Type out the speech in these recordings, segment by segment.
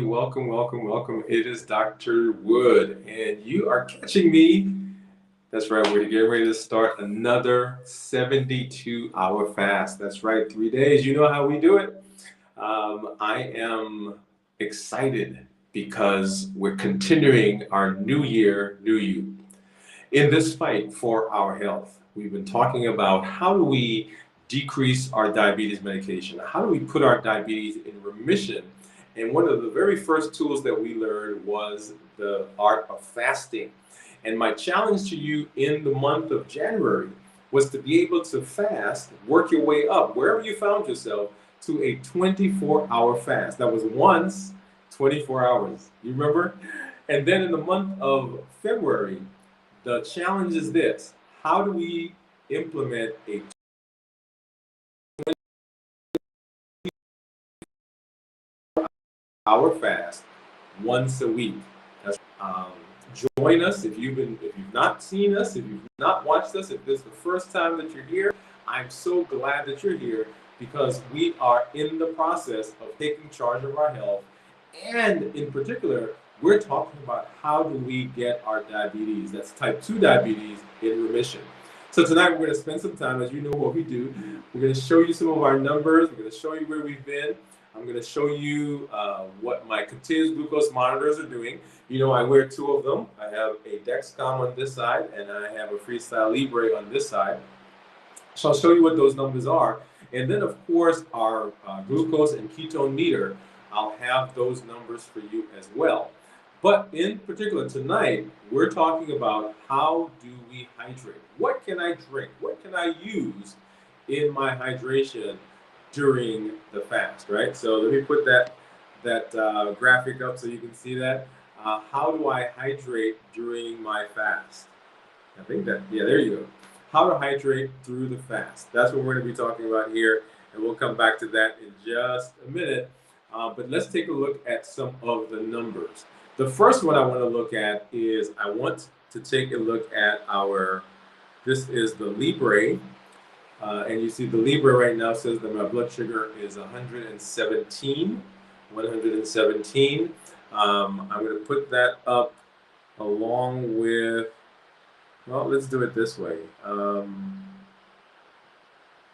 Welcome, welcome, welcome. It is Dr. Wood, and you are catching me. That's right, we're getting ready to start another 72-hour fast. That's right, 3 days. You know how we do it. I am excited because we're continuing our new year, new you. In this fight for our health, we've been talking about how do we decrease our diabetes medication? How do we put our diabetes in remission? And one of the very first tools that we learned was the art of fasting. And my challenge to you in the month of January was to be able to fast, work your way up, wherever you found yourself, to a 24-hour fast. That was once 24 hours. You remember? And then in the month of February, the challenge is this: how do we implement a hour fast once a week? That's, join us if you've not seen us, if you've not watched us, if this is the first time that you're here. I'm so glad that you're here because we are in the process of taking charge of our health, and in particular, we're talking about how do we get our diabetes, that's type 2 diabetes, in remission. So tonight we're going to spend some time, as you know what we do. We're going to show you some of our numbers. We're going to show you where we've been. I'm going to show you what my continuous glucose monitors are doing. You know, I wear two of them. I have a Dexcom on this side, and I have a Freestyle Libre on this side. So I'll show you what those numbers are. And then, of course, our glucose and ketone meter, I'll have those numbers for you as well. But in particular, tonight, we're talking about how do we hydrate? What can I drink? What can I use in my hydration during the fast, right? So let me put that graphic up so you can see that. How do I hydrate during my fast? I think that, yeah, there you go. How to hydrate through the fast. That's what we're going to be talking about here, and we'll come back to that in just a minute. But let's take a look at some of the numbers. The first one I want to look at is I want to take a look at this is the Libre. And you see the Libre right now says that my blood sugar is 117. 117. I'm going to put that up along with, well, let's do it this way.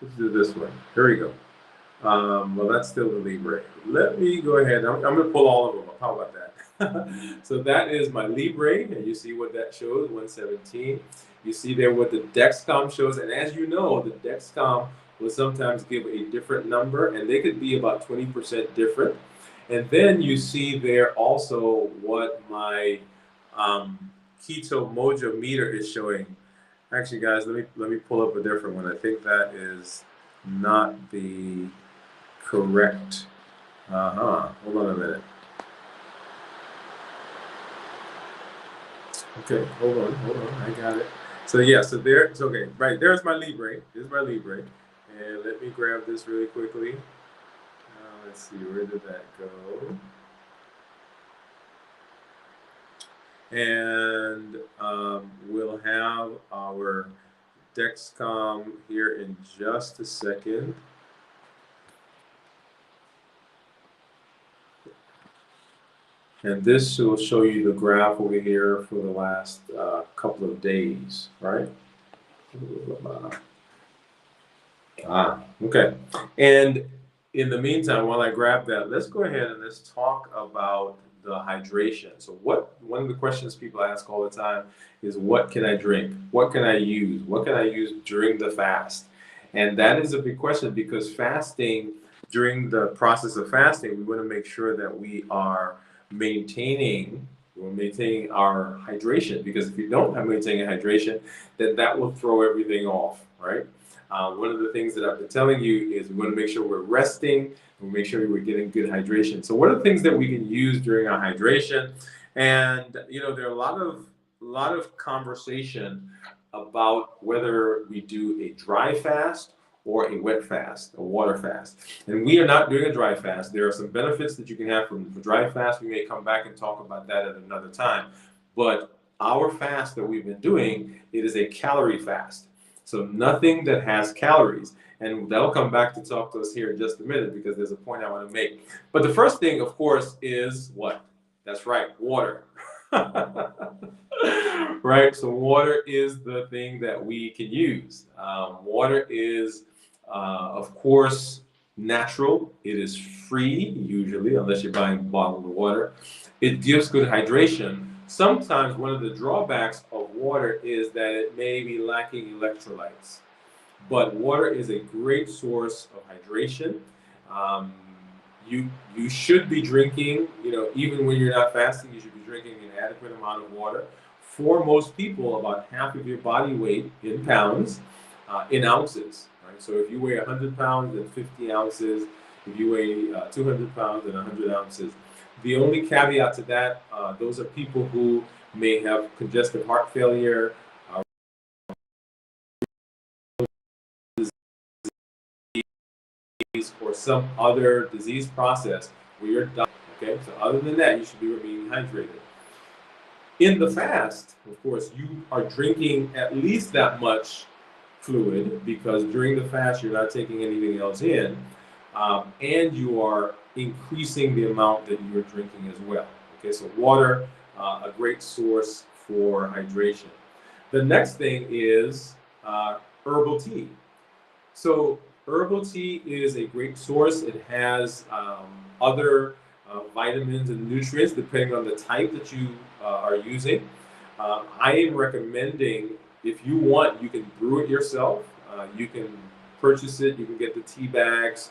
Let's do it this way. There we go. Well, that's still the Libre. Let me go ahead. I'm going to pull all of them up. How about that? So that is my Libre, and you see what that shows, 117. You see there what the Dexcom shows, and as you know, the Dexcom will sometimes give a different number, and they could be about 20% different. And then you see there also what my Keto Mojo meter is showing. Actually, guys, let me pull up a different one. I think that is not the correct. Hold on a minute. Okay, hold on. I got it. So yeah, so there. It's okay. Right there's my Libre. Here's my Libre, and let me grab this really quickly. Let's see, where did that go? And we'll have our Dexcom here in just a second. And this will show you the graph over here for the last couple of days, right? Okay. And in the meantime, while I grab that, let's go ahead and let's talk about the hydration. So one of the questions people ask all the time is, what can I drink? What can I use? What can I use during the fast? And that is a big question because fasting, during the process of fasting, we want to make sure that we are maintaining our hydration, because if you don't have maintaining hydration, then that will throw everything off, right? One of the things that I've been telling you is we want to make sure we're resting, and make sure we're getting good hydration. So what are the things that we can use during our hydration? And you know, there are a lot of conversation about whether we do a dry fast or a wet fast, a water fast. And we are not doing a dry fast. There are some benefits that you can have from the dry fast. We may come back and talk about that at another time. But our fast that we've been doing, it is a calorie fast. So nothing that has calories. And that'll come back to talk to us here in just a minute because there's a point I want to make. But the first thing, of course, is what? That's right, water. Right? So water is the thing that we can use. Water is, of course, natural. It is free, usually, unless you're buying bottled water. It gives good hydration. Sometimes one of the drawbacks of water is that it may be lacking electrolytes. But water is a great source of hydration. Um, you should be drinking, even when you're not fasting, you should be drinking an adequate amount of water. For most people, about half of your body weight in pounds, in ounces. Right? So if you weigh 100 pounds, then 50 ounces. If you weigh 200 pounds, then 100 ounces. The only caveat to that, those are people who may have congestive heart failure, or some other disease process where you're dying. Okay, so other than that, you should be remaining hydrated. In the fast, of course, you are drinking at least that much fluid because during the fast you're not taking anything else in, and you are increasing the amount that you're drinking as well. Okay, so water, a great source for hydration. The next thing is herbal tea. So herbal tea is a great source. It has other vitamins and nutrients depending on the type that you are using. I am recommending, if you want, you can brew it yourself. You can purchase it. You can get the tea bags.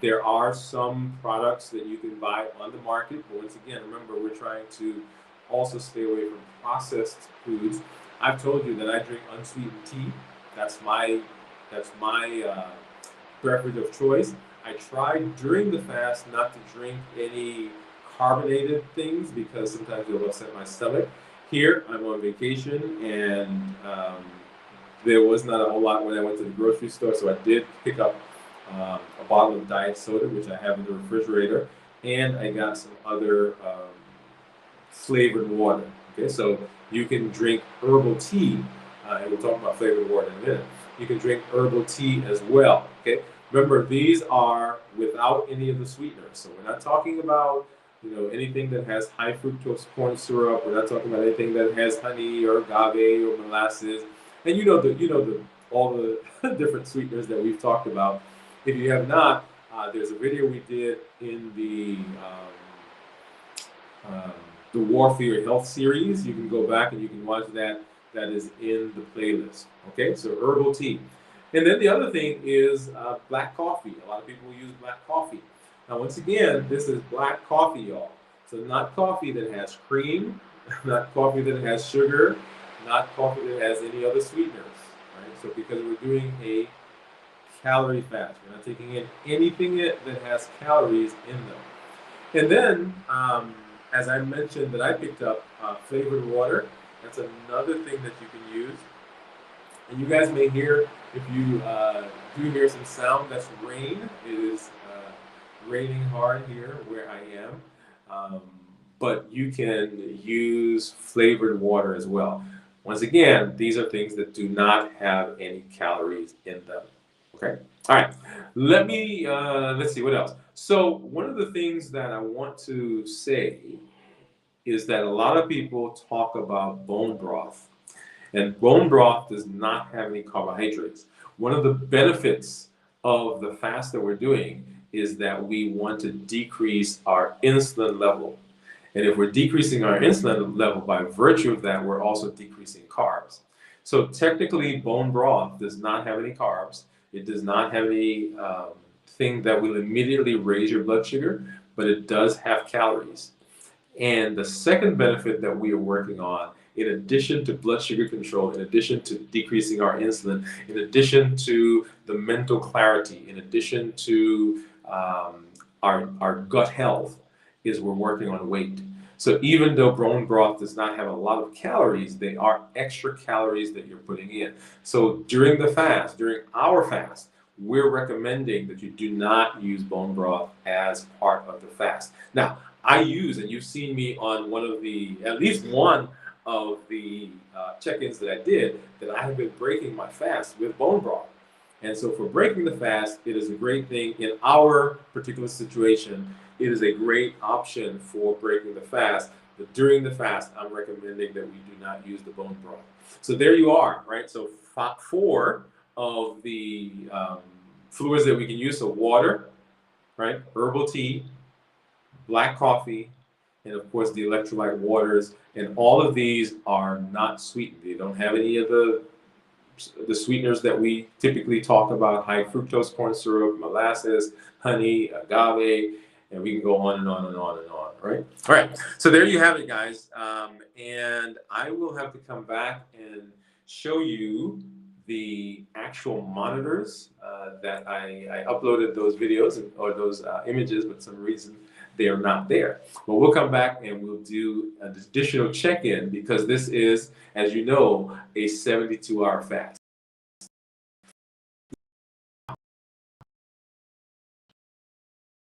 There are some products that you can buy on the market. But once again, remember, we're trying to also stay away from processed foods. I've told you that I drink unsweetened tea. That's my beverage of choice. I tried during the fast not to drink any carbonated things because sometimes it'll upset my stomach. Here, I'm on vacation, and there was not a whole lot when I went to the grocery store, so I did pick up a bottle of diet soda, which I have in the refrigerator, and I got some other flavored water. Okay, so you can drink herbal tea, and we'll talk about flavored water in a minute. You can drink herbal tea as well. Okay, remember, these are without any of the sweeteners. So we're not talking about anything that has high fructose corn syrup. We're not talking about anything that has honey or agave or molasses. And all the different sweeteners that we've talked about. If you have not, there's a video we did in the War for Your Health series. You can go back and you can watch that. That is in the playlist. Okay, so herbal tea. And then the other thing is black coffee. A lot of people use black coffee. Now, once again, this is black coffee, y'all. So not coffee that has cream, not coffee that has sugar, not coffee that has any other sweeteners. Right? So because we're doing a calorie fast, we're not taking in anything that has calories in them. And then, as I mentioned, that I picked up flavored water. That's another thing that you can use. And you guys may hear, if you do hear some sound, that's rain. It is raining hard here where I am. But you can use flavored water as well. Once again, these are things that do not have any calories in them. Okay? All right. Let's see, what else? So one of the things that I want to say is that a lot of people talk about bone broth. And bone broth does not have any carbohydrates. One of the benefits of the fast that we're doing is that we want to decrease our insulin level. And if we're decreasing our insulin level, by virtue of that, we're also decreasing carbs. So technically, bone broth does not have any carbs. It does not have any thing that will immediately raise your blood sugar, but it does have calories. And the second benefit that we are working on, in addition to blood sugar control, in addition to decreasing our insulin, in addition to the mental clarity, in addition to our gut health, is we're working on weight. So even though bone broth does not have a lot of calories, they are extra calories that you're putting in. So during the fast, during our fast, we're recommending that you do not use bone broth as part of the fast. Now, I use, and you've seen me on at least one of the check-ins that I did that I have been breaking my fast with bone broth. And so for breaking the fast, it is a great thing. In our particular situation, it is a great option for breaking the fast. But during the fast, I'm recommending that we do not use the bone broth. So there you are, right? So 4 of the fluids that we can use. So water, right? Herbal tea, black coffee, and of course the electrolyte waters. And all of these are not sweetened. They don't have any of the sweeteners that we typically talk about: high fructose corn syrup, molasses, honey, agave, and we can go on and on and on and on, right? All right, so there you have it, guys. And I will have to come back and show you the actual monitors that I uploaded those videos or those images, but for some reason they are not there. But we'll come back and we'll do an additional check-in, because this is, as you know, a 72-hour fast.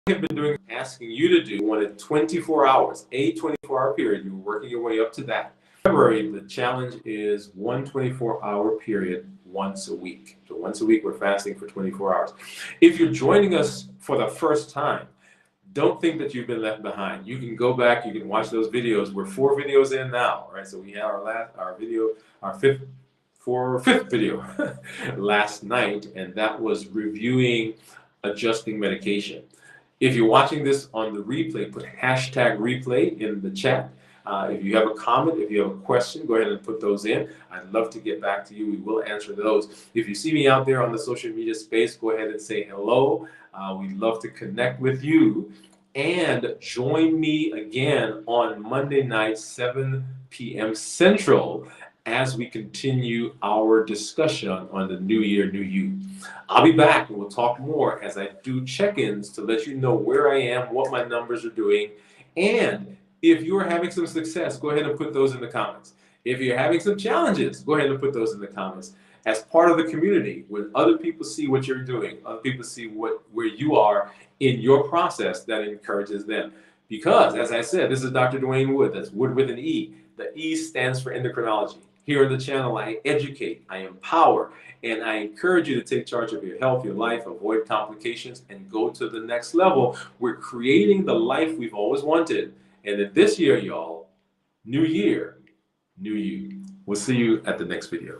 I've been doing, asking you to do one in 24 hours, a 24-hour period. You're working your way up to that. February, the challenge is one 24-hour period once a week. So once a week, we're fasting for 24 hours. If you're joining us for the first time, don't think that you've been left behind. You can go back, you can watch those videos. We're 4 videos in now, right? So we had our fifth video last night, and that was reviewing adjusting medication. If you're watching this on the replay, put #replay in the chat. If you have a comment, if you have a question, go ahead and put those in. I'd love to get back to you. We will answer those. If you see me out there on the social media space, go ahead and say hello. We'd love to connect with you. And join me again on Monday night, 7 p.m. Central, as we continue our discussion on the New Year, New You. I'll be back and we'll talk more as I do check-ins to let you know where I am, what my numbers are doing. And if you're having some success, go ahead and put those in the comments. If you're having some challenges, go ahead and put those in the comments. As part of the community, when other people see what you're doing, other people see where you are in your process, that encourages them. Because, as I said, this is Dr. Dwayne Wood. That's Wood with an E. The E stands for endocrinology. Here on the channel, I educate, I empower, and I encourage you to take charge of your health, your life, avoid complications, and go to the next level. We're creating the life we've always wanted. And in this year, y'all, New Year, New You. We'll see you at the next video.